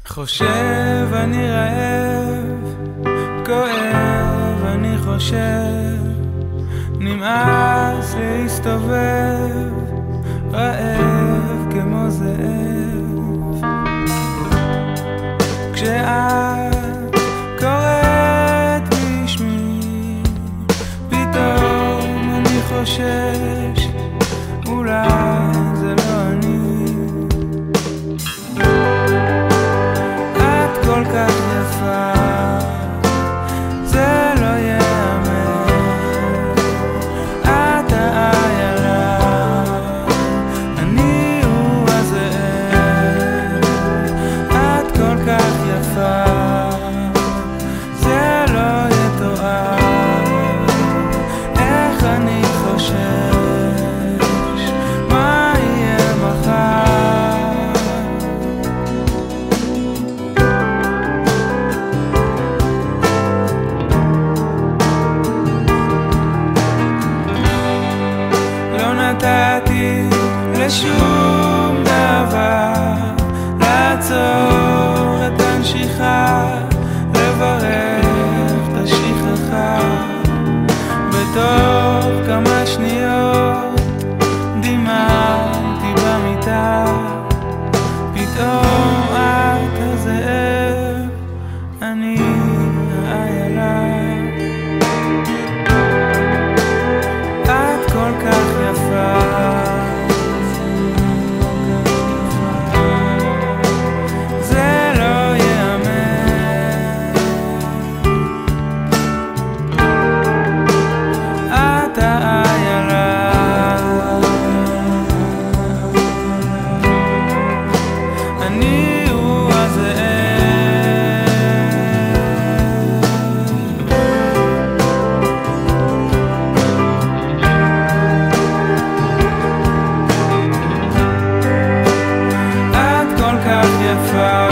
חושב אני רעב, כואב אני חושב, נמאס להסתובב, רעב כמו זאב. כשאת קוראת בשמי, פתאום אני חושש, אולי זה לא אני. את כל כך יפה, זה לא ייאמן, את האיילה, אני הוא הזאב. את כל כך יפה, זה לא יתואר, איך אני חושש מה יהיה מחר. לא נתתי לשום דבר לעצור את הנשיכה, לברך את השכחה. בתוך כמה שניות דיממתי במיטה, פתאום את הזאב, אני האיילה. את כל כך יפה, זה לא ייאמן, את האיילה, אני הוא הזאב. את כל כך יפה,